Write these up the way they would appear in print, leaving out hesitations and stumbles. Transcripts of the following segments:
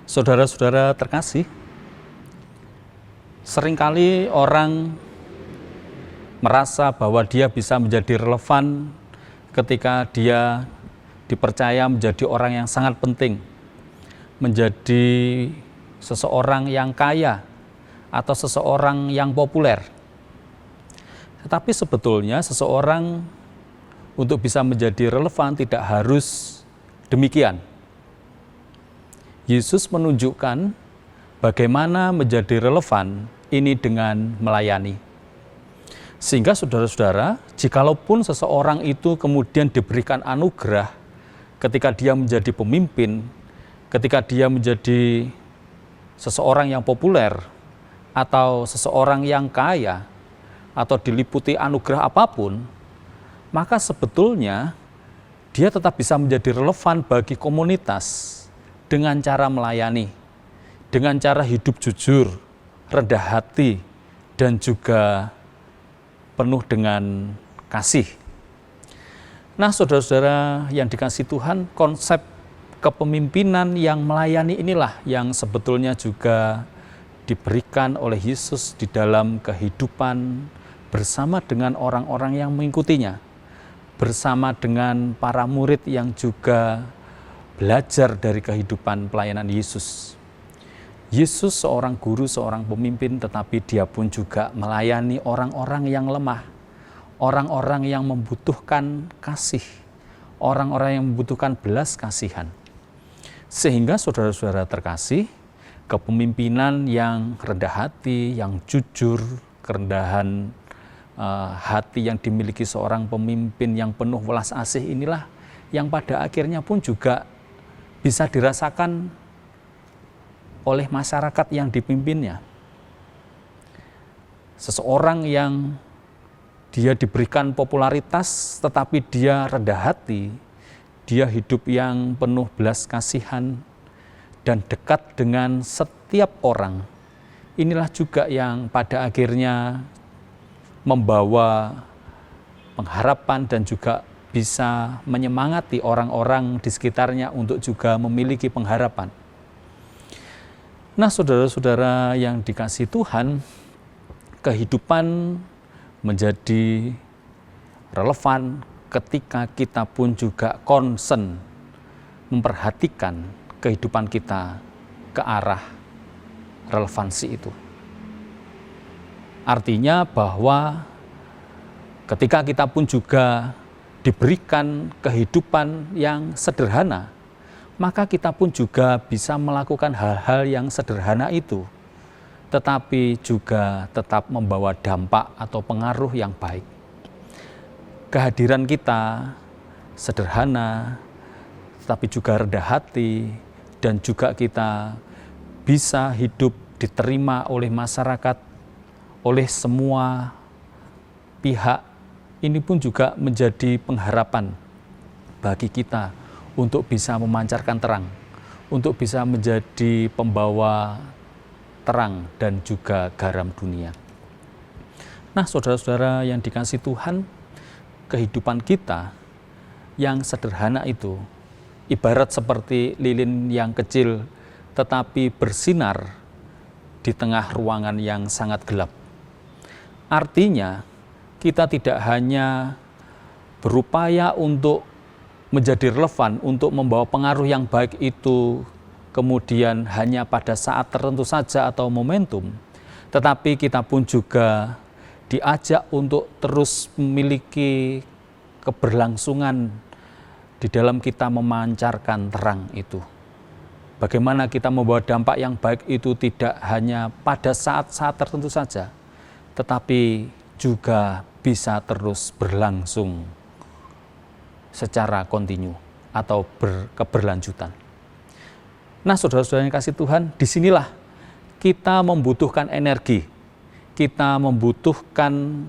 Saudara-saudara terkasih, seringkali orang merasa bahwa dia bisa menjadi relevan ketika dia dipercaya menjadi orang yang sangat penting, menjadi seseorang yang kaya atau seseorang yang populer. Tetapi sebetulnya seseorang untuk bisa menjadi relevan tidak harus demikian. Yesus menunjukkan bagaimana menjadi relevan ini dengan melayani. Sehingga saudara-saudara, jikalaupun seseorang itu kemudian diberikan anugerah ketika dia menjadi pemimpin, ketika dia menjadi seseorang yang populer, atau seseorang yang kaya, atau diliputi anugerah apapun, maka sebetulnya dia tetap bisa menjadi relevan bagi komunitas dengan cara melayani, dengan cara hidup jujur, rendah hati, dan juga penuh dengan kasih. Nah, saudara-saudara yang dikasihi Tuhan, konsep kepemimpinan yang melayani inilah yang sebetulnya juga diberikan oleh Yesus di dalam kehidupan bersama dengan orang-orang yang mengikutinya, bersama dengan para murid yang juga belajar dari kehidupan pelayanan Yesus. Yesus seorang guru, seorang pemimpin, tetapi dia pun juga melayani orang-orang yang lemah, orang-orang yang membutuhkan kasih, orang-orang yang membutuhkan belas kasihan. Sehingga saudara-saudara terkasih, kepemimpinan yang rendah hati, yang jujur, kerendahan hati yang dimiliki seorang pemimpin yang penuh welas asih inilah yang pada akhirnya pun juga bisa dirasakan oleh masyarakat yang dipimpinnya. Seseorang yang dia diberikan popularitas tetapi dia rendah hati, dia hidup yang penuh belas kasihan dan dekat dengan setiap orang. Inilah juga yang pada akhirnya membawa pengharapan dan juga bisa menyemangati orang-orang di sekitarnya untuk juga memiliki pengharapan. Nah, saudara-saudara yang dikasihi Tuhan, kehidupan menjadi relevan ketika kita pun juga concern memperhatikan kehidupan kita ke arah relevansi itu. Artinya bahwa ketika kita pun juga diberikan kehidupan yang sederhana, maka kita pun juga bisa melakukan hal-hal yang sederhana itu, tetapi juga tetap membawa dampak atau pengaruh yang baik. Kehadiran kita sederhana, tetapi juga rendah hati, dan juga kita bisa hidup diterima oleh masyarakat, oleh semua pihak. Ini pun juga menjadi pengharapan bagi kita untuk bisa memancarkan terang, untuk bisa menjadi pembawa terang dan juga garam dunia. Nah, saudara-saudara yang dikasihi Tuhan, kehidupan kita yang sederhana itu ibarat seperti lilin yang kecil tetapi bersinar di tengah ruangan yang sangat gelap. Artinya, kita tidak hanya berupaya untuk menjadi relevan, untuk membawa pengaruh yang baik itu kemudian hanya pada saat tertentu saja atau momentum, tetapi kita pun juga diajak untuk terus memiliki keberlangsungan di dalam kita memancarkan terang itu. Bagaimana kita membawa dampak yang baik itu tidak hanya pada saat-saat tertentu saja, tetapi juga bisa terus berlangsung secara kontinu atau berkeberlanjutan. Nah, saudara-saudara yang kasih Tuhan, disinilah kita membutuhkan energi, kita membutuhkan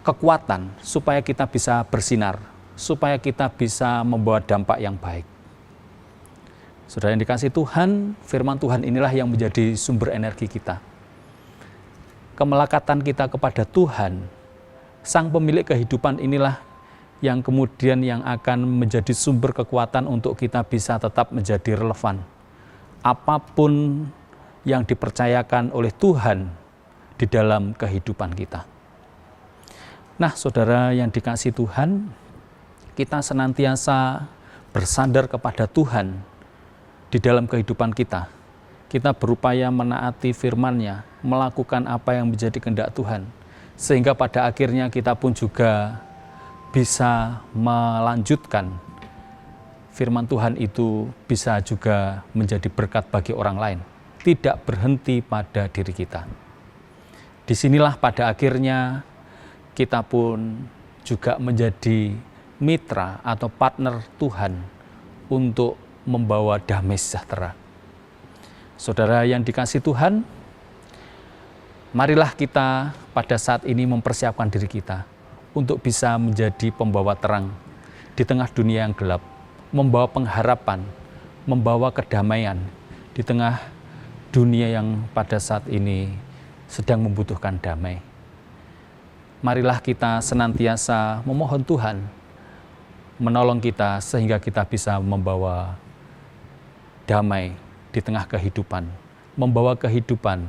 kekuatan supaya kita bisa bersinar, supaya kita bisa membawa dampak yang baik. Saudara yang dikasih Tuhan, firman Tuhan inilah yang menjadi sumber energi kita. Kemelekatan kita kepada Tuhan, Sang Pemilik kehidupan inilah yang kemudian yang akan menjadi sumber kekuatan untuk kita bisa tetap menjadi relevan. Apapun yang dipercayakan oleh Tuhan di dalam kehidupan kita. Nah, saudara yang dikasihi Tuhan, kita senantiasa bersandar kepada Tuhan di dalam kehidupan kita. Kita berupaya menaati firman-Nya, melakukan apa yang menjadi kehendak Tuhan, sehingga pada akhirnya kita pun juga bisa melanjutkan firman Tuhan itu, bisa juga menjadi berkat bagi orang lain, tidak berhenti pada diri kita. Disinilah pada akhirnya kita pun juga menjadi mitra atau partner Tuhan untuk membawa damai sejahtera. Saudara yang dikasihi Tuhan, marilah kita pada saat ini mempersiapkan diri kita untuk bisa menjadi pembawa terang di tengah dunia yang gelap, membawa pengharapan, membawa kedamaian di tengah dunia yang pada saat ini sedang membutuhkan damai. Marilah kita senantiasa memohon Tuhan menolong kita sehingga kita bisa membawa damai di tengah kehidupan, membawa kehidupan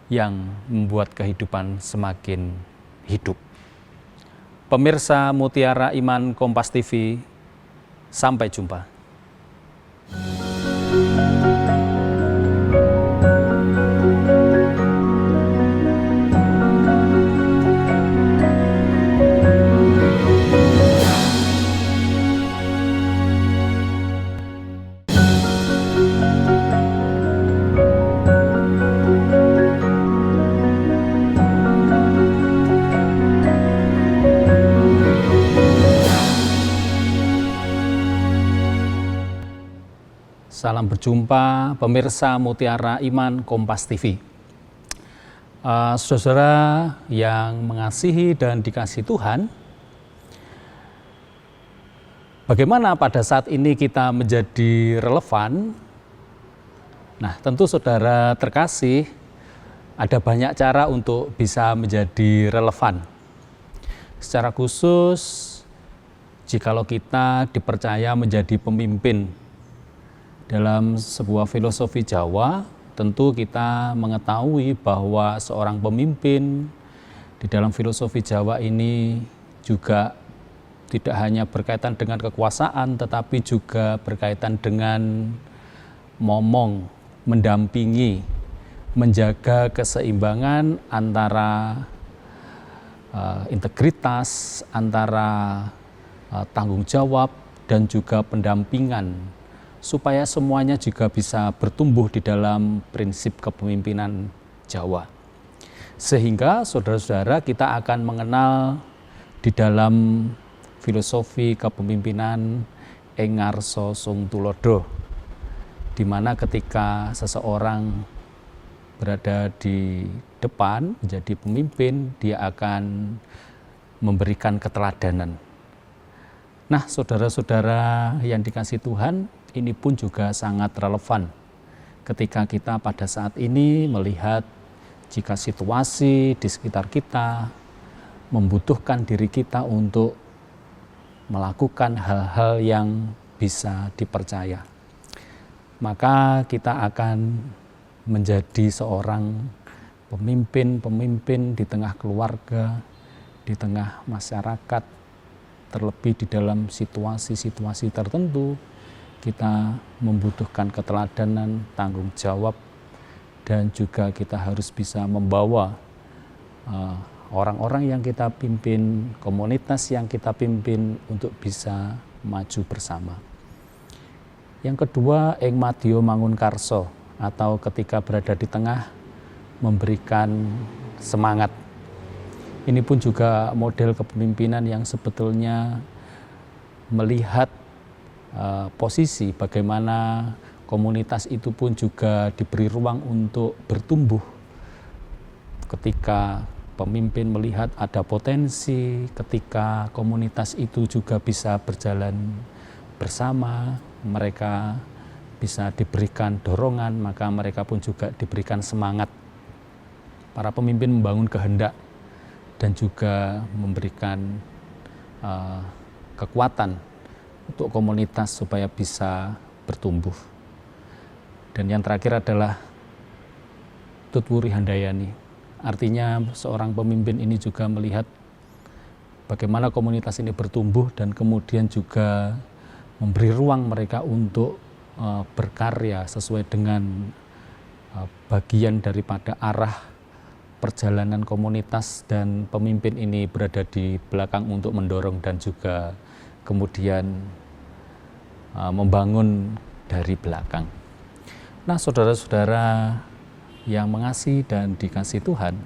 yang membuat kehidupan semakin hidup. Pemirsa Mutiara Iman Kompas TV, sampai jumpa. Salam berjumpa pemirsa Mutiara Iman Kompas TV. Saudara yang mengasihi dan dikasihi Tuhan, bagaimana pada saat ini kita menjadi relevan? Nah, tentu saudara terkasih, ada banyak cara untuk bisa menjadi relevan. Secara khusus, jikalau kita dipercaya menjadi pemimpin dalam sebuah filosofi Jawa, tentu kita mengetahui bahwa seorang pemimpin di dalam filosofi Jawa ini juga tidak hanya berkaitan dengan kekuasaan, tetapi juga berkaitan dengan momong, mendampingi, menjaga keseimbangan antara integritas, antara tanggung jawab, dan juga pendampingan, supaya semuanya juga bisa bertumbuh di dalam prinsip kepemimpinan Jawa. Sehingga saudara-saudara kita akan mengenal di dalam filosofi kepemimpinan Engarso Sung Tulodo, di mana ketika seseorang berada di depan menjadi pemimpin, dia akan memberikan keteladanan. Nah, saudara-saudara yang dikasihi Tuhan, ini pun juga sangat relevan ketika kita pada saat ini melihat jika situasi di sekitar kita membutuhkan diri kita untuk melakukan hal-hal yang bisa dipercaya. Maka kita akan menjadi seorang pemimpin di tengah keluarga, di tengah masyarakat, terlebih di dalam situasi-situasi tertentu. Kita membutuhkan keteladanan, tanggung jawab, dan juga kita harus bisa membawa orang-orang yang kita pimpin, komunitas yang kita pimpin untuk bisa maju bersama. Yang kedua, ing madya mangun karso, atau ketika berada di tengah memberikan semangat. Ini pun juga model kepemimpinan yang sebetulnya melihat posisi bagaimana komunitas itu pun juga diberi ruang untuk bertumbuh. Ketika pemimpin melihat ada potensi, ketika komunitas itu juga bisa berjalan bersama, mereka bisa diberikan dorongan, maka mereka pun juga diberikan semangat. Para pemimpin membangun kehendak dan juga memberikan kekuatan untuk komunitas supaya bisa bertumbuh. Dan yang terakhir adalah Tutwuri Handayani. Artinya seorang pemimpin ini juga melihat bagaimana komunitas ini bertumbuh dan kemudian juga memberi ruang mereka untuk berkarya sesuai dengan bagian daripada arah perjalanan komunitas, dan pemimpin ini berada di belakang untuk mendorong dan juga kemudian membangun dari belakang. Nah, saudara-saudara yang mengasihi dan dikasihi Tuhan,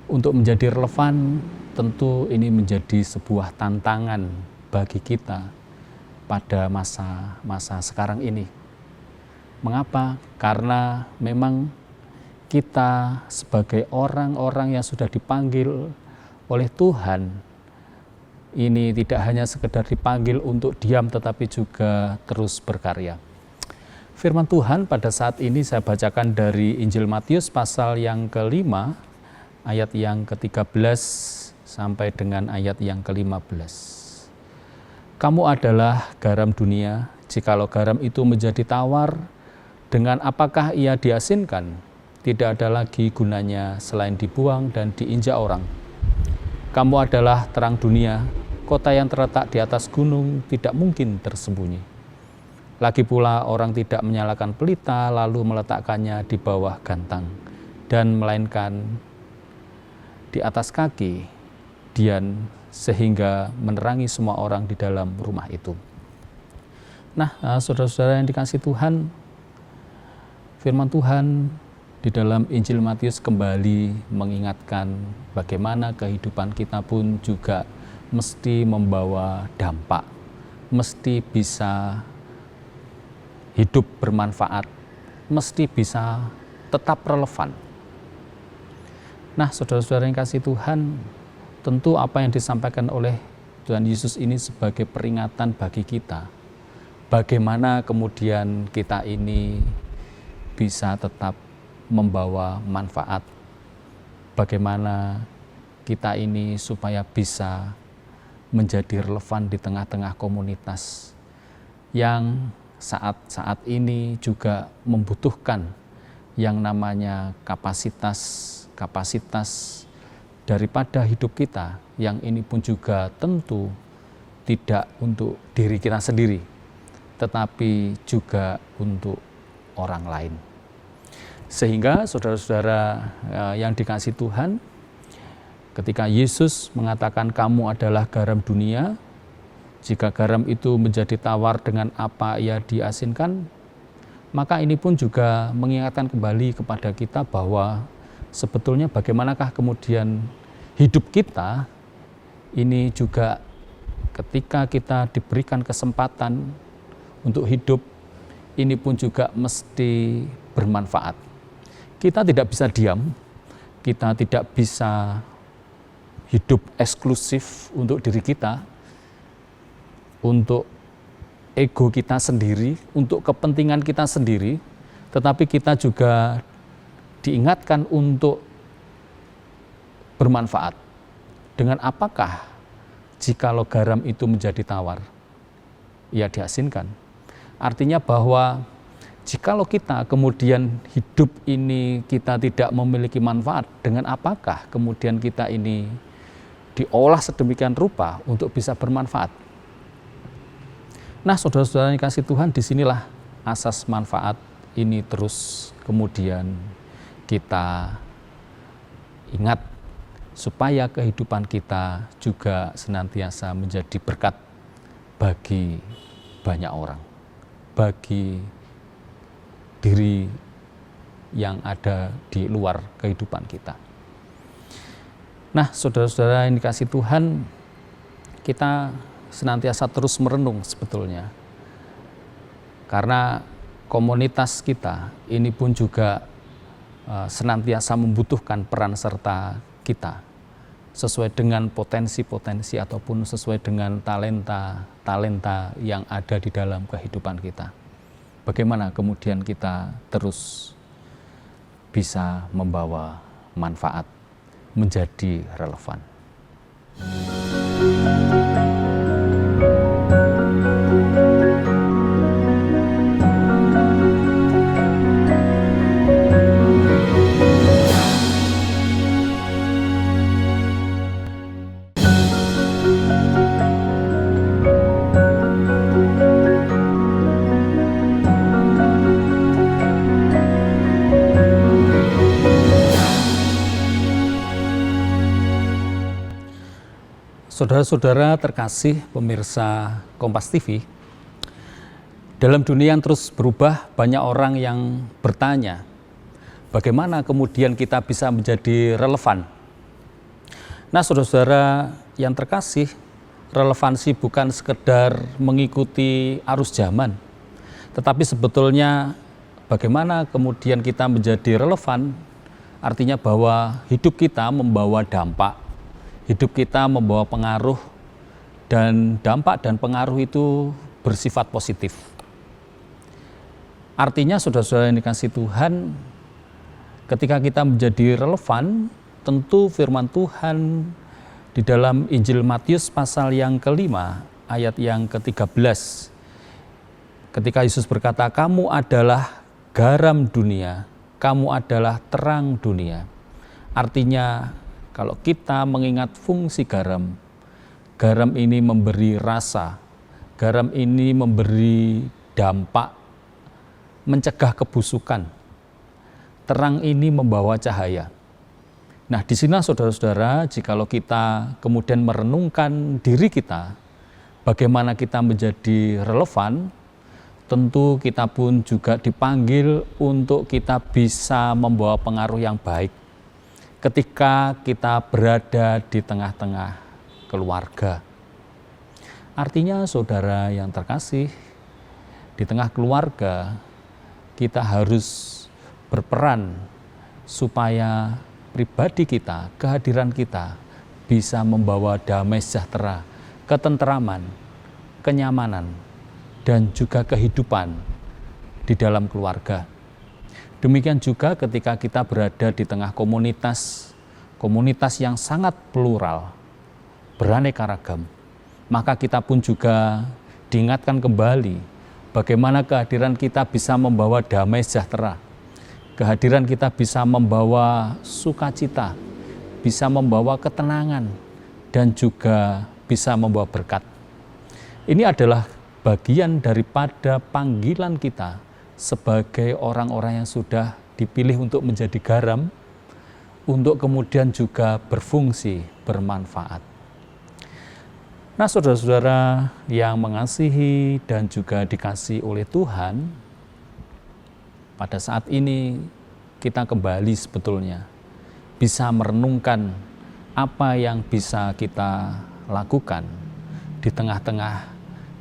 untuk menjadi relevan tentu ini menjadi sebuah tantangan bagi kita pada masa sekarang ini. Mengapa? Karena memang kita sebagai orang-orang yang sudah dipanggil oleh Tuhan, ini tidak hanya sekedar dipanggil untuk diam tetapi juga terus berkarya. Firman Tuhan pada saat ini saya bacakan dari Injil Matius pasal yang ke-5 ayat yang ke-13 sampai dengan ayat yang ke-15. Kamu adalah garam dunia, jikalau garam itu menjadi tawar, dengan apakah ia diasinkan? Tidak ada lagi gunanya selain dibuang dan diinjak orang. Kamu adalah terang dunia, kota yang terletak di atas gunung tidak mungkin tersembunyi. Lagi pula orang tidak menyalakan pelita lalu meletakkannya di bawah gantang, dan melainkan di atas kaki dian, sehingga menerangi semua orang di dalam rumah itu. Nah, saudara-saudara yang dikasihi Tuhan, firman Tuhan di dalam Injil Matius kembali mengingatkan bagaimana kehidupan kita pun juga mesti membawa dampak, mesti bisa hidup bermanfaat, mesti bisa tetap relevan. Nah, saudara-saudara yang kasih Tuhan, tentu apa yang disampaikan oleh Tuhan Yesus ini sebagai peringatan bagi kita. Bagaimana kemudian kita ini bisa tetap membawa manfaat. Bagaimana kita ini supaya bisa menjadi relevan di tengah-tengah komunitas yang saat-saat ini juga membutuhkan yang namanya kapasitas daripada hidup kita, yang ini pun juga tentu tidak untuk diri kita sendiri, tetapi juga untuk orang lain. Sehingga saudara-saudara yang dikasihi Tuhan, ketika Yesus mengatakan kamu adalah garam dunia, jika garam itu menjadi tawar, dengan apa ia diasinkan? Maka ini pun juga mengingatkan kembali kepada kita bahwa sebetulnya bagaimanakah kemudian hidup kita ini juga ketika kita diberikan kesempatan untuk hidup, ini pun juga mesti bermanfaat. Kita tidak bisa diam, kita tidak bisa hidup eksklusif untuk diri kita, untuk ego kita sendiri, untuk kepentingan kita sendiri, tetapi kita juga diingatkan untuk bermanfaat. Dengan apakah jikalau garam itu menjadi tawar? Ya, diasinkan. Artinya bahwa jikalau kita kemudian hidup ini kita tidak memiliki manfaat, dengan apakah kemudian kita ini diolah sedemikian rupa untuk bisa bermanfaat? Nah, saudara-saudara yang kasih Tuhan, disinilah asas manfaat ini terus kemudian kita ingat, supaya kehidupan kita juga senantiasa menjadi berkat bagi banyak orang, bagi diri yang ada di luar kehidupan kita. Nah, saudara-saudara yang dikasih Tuhan, kita senantiasa terus merenung sebetulnya, karena komunitas kita ini pun juga senantiasa membutuhkan peran serta kita sesuai dengan potensi-potensi ataupun sesuai dengan talenta yang ada di dalam kehidupan kita. Bagaimana kemudian kita terus bisa membawa manfaat, menjadi relevan. Saudara-saudara terkasih pemirsa Kompas TV, dalam dunia yang terus berubah, banyak orang yang bertanya, bagaimana kemudian kita bisa menjadi relevan? Nah, saudara-saudara yang terkasih, relevansi bukan sekedar mengikuti arus zaman, tetapi sebetulnya bagaimana kemudian kita menjadi relevan, artinya bahwa hidup kita membawa dampak, hidup kita membawa pengaruh, dan dampak dan pengaruh itu bersifat positif. Artinya saudara-saudara yang dikasihi Tuhan, ketika kita menjadi relevan, tentu firman Tuhan di dalam Injil Matius pasal yang kelima, ayat yang ke-13. Ketika Yesus berkata, kamu adalah garam dunia, kamu adalah terang dunia. Artinya, kalau kita mengingat fungsi garam, garam ini memberi rasa, garam ini memberi dampak, mencegah kebusukan. Terang ini membawa cahaya. Nah, di sini saudara-saudara, jikalau kita kemudian merenungkan diri kita, bagaimana kita menjadi relevan, tentu kita pun juga dipanggil untuk kita bisa membawa pengaruh yang baik ketika kita berada di tengah-tengah keluarga. Artinya saudara yang terkasih, di tengah keluarga kita harus berperan supaya pribadi kita, kehadiran kita bisa membawa damai sejahtera, ketenteraman, kenyamanan, dan juga kehidupan di dalam keluarga. Demikian juga ketika kita berada di tengah komunitas yang sangat plural, beraneka ragam, maka kita pun juga diingatkan kembali bagaimana kehadiran kita bisa membawa damai sejahtera, kehadiran kita bisa membawa sukacita, bisa membawa ketenangan, dan juga bisa membawa berkat. Ini adalah bagian daripada panggilan kita sebagai orang-orang yang sudah dipilih untuk menjadi garam, untuk kemudian juga berfungsi, bermanfaat. Nah, saudara-saudara yang mengasihi dan juga dikasihi oleh Tuhan, pada saat ini kita kembali sebetulnya bisa merenungkan apa yang bisa kita lakukan di tengah-tengah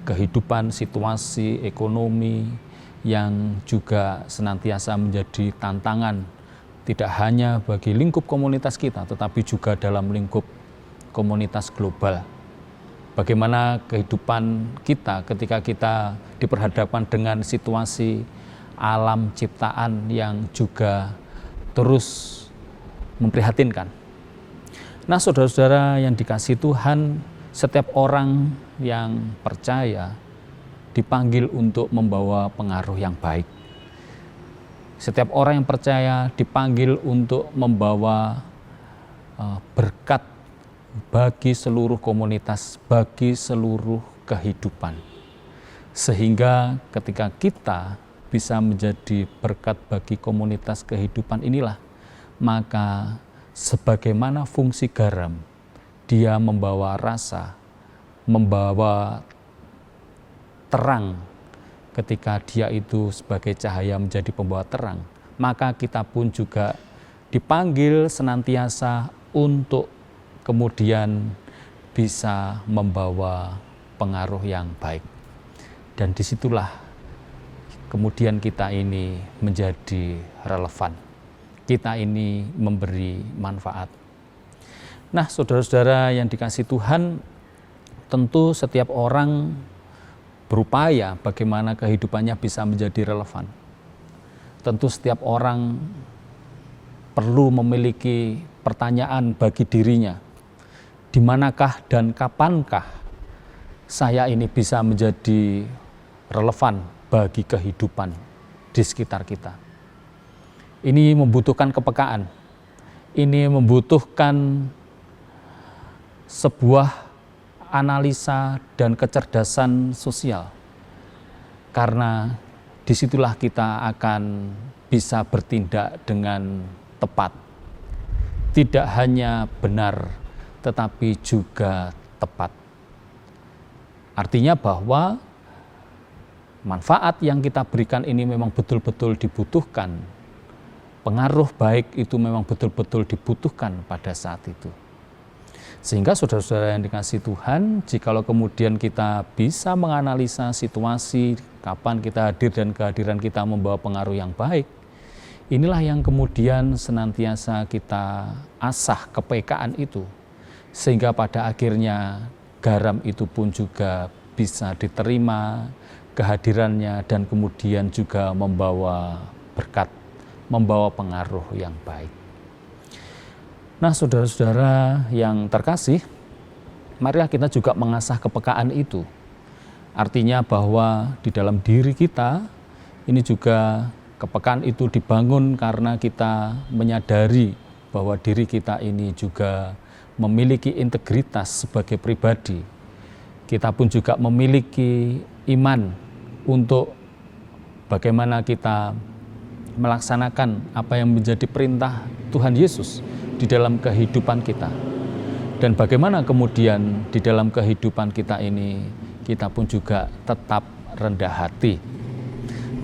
kehidupan, situasi ekonomi yang juga senantiasa menjadi tantangan tidak hanya bagi lingkup komunitas kita, tetapi juga dalam lingkup komunitas global. Bagaimana kehidupan kita ketika kita diperhadapkan dengan situasi alam ciptaan yang juga terus memprihatinkan. Nah, saudara-saudara yang dikasihi Tuhan, setiap orang yang percaya dipanggil untuk membawa pengaruh yang baik. Setiap orang yang percaya dipanggil untuk membawa berkat bagi seluruh komunitas, bagi seluruh kehidupan. Sehingga ketika kita bisa menjadi berkat bagi komunitas kehidupan inilah, maka sebagaimana fungsi garam, dia membawa rasa, membawa terang. Ketika dia itu sebagai cahaya menjadi pembawa terang, maka kita pun juga dipanggil senantiasa untuk kemudian bisa membawa pengaruh yang baik. Dan disitulah kemudian kita ini menjadi relevan. Kita ini memberi manfaat. Nah, saudara-saudara yang dikasihi Tuhan, tentu setiap orang berupaya bagaimana kehidupannya bisa menjadi relevan. Tentu setiap orang perlu memiliki pertanyaan bagi dirinya, di manakah dan kapankah saya ini bisa menjadi relevan bagi kehidupan di sekitar kita. Ini membutuhkan kepekaan, ini membutuhkan sebuah analisa dan kecerdasan sosial, karena disitulah kita akan bisa bertindak dengan tepat, tidak hanya benar tetapi juga tepat. Artinya bahwa manfaat yang kita berikan ini memang betul-betul dibutuhkan. Pengaruh baik itu memang betul-betul dibutuhkan pada saat itu. Sehingga saudara-saudara yang dikasihi Tuhan, jikalau kemudian kita bisa menganalisa situasi kapan kita hadir dan kehadiran kita membawa pengaruh yang baik, inilah yang kemudian senantiasa kita asah kepekaan itu. Sehingga pada akhirnya garam itu pun juga bisa diterima kehadirannya dan kemudian juga membawa berkat, membawa pengaruh yang baik. Nah, saudara-saudara yang terkasih, marilah kita juga mengasah kepekaan itu. Artinya bahwa di dalam diri kita, ini juga kepekaan itu dibangun karena kita menyadari bahwa diri kita ini juga memiliki integritas sebagai pribadi. Kita pun juga memiliki iman untuk bagaimana kita melaksanakan apa yang menjadi perintah Tuhan Yesus di dalam kehidupan kita. Dan bagaimana kemudian di dalam kehidupan kita ini kita pun juga tetap rendah hati.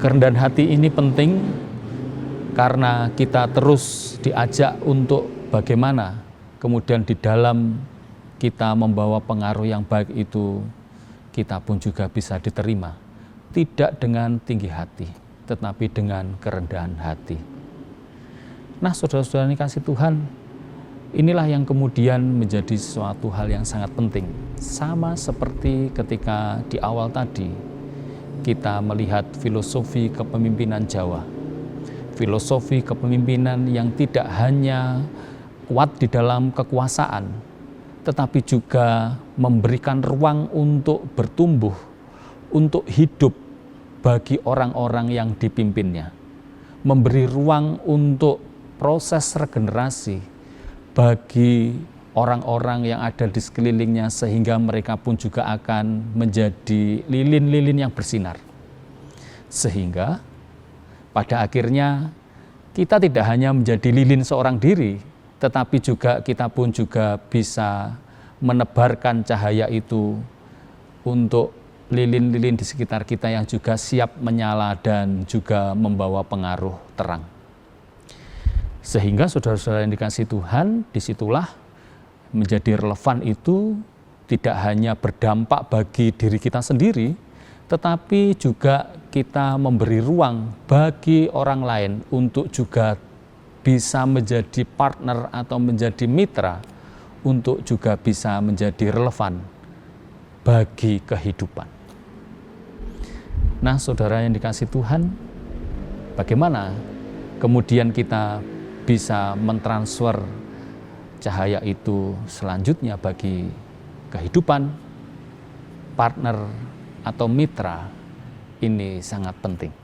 Kerendahan hati ini penting karena kita terus diajak untuk bagaimana kemudian di dalam kita membawa pengaruh yang baik itu kita pun juga bisa diterima. Tidak dengan tinggi hati, tetapi dengan kerendahan hati. Nah, saudara-saudara yang kasih Tuhan, inilah yang kemudian menjadi suatu hal yang sangat penting. Sama seperti ketika di awal tadi, kita melihat filosofi kepemimpinan Jawa. Filosofi kepemimpinan yang tidak hanya kuat di dalam kekuasaan, tetapi juga memberikan ruang untuk bertumbuh, untuk hidup bagi orang-orang yang dipimpinnya. Memberi ruang untuk proses regenerasi bagi orang-orang yang ada di sekelilingnya sehingga mereka pun juga akan menjadi lilin-lilin yang bersinar. Sehingga pada akhirnya kita tidak hanya menjadi lilin seorang diri, tetapi juga kita pun juga bisa menebarkan cahaya itu untuk lilin-lilin di sekitar kita yang juga siap menyala dan juga membawa pengaruh terang. Sehingga saudara-saudara yang dikasihi Tuhan, disitulah menjadi relevan itu tidak hanya berdampak bagi diri kita sendiri, tetapi juga kita memberi ruang bagi orang lain untuk juga bisa menjadi partner atau menjadi mitra untuk juga bisa menjadi relevan bagi kehidupan. Nah, saudara yang dikasihi Tuhan, bagaimana kemudian kita bisa mentransfer cahaya itu selanjutnya bagi kehidupan, partner atau mitra, ini sangat penting.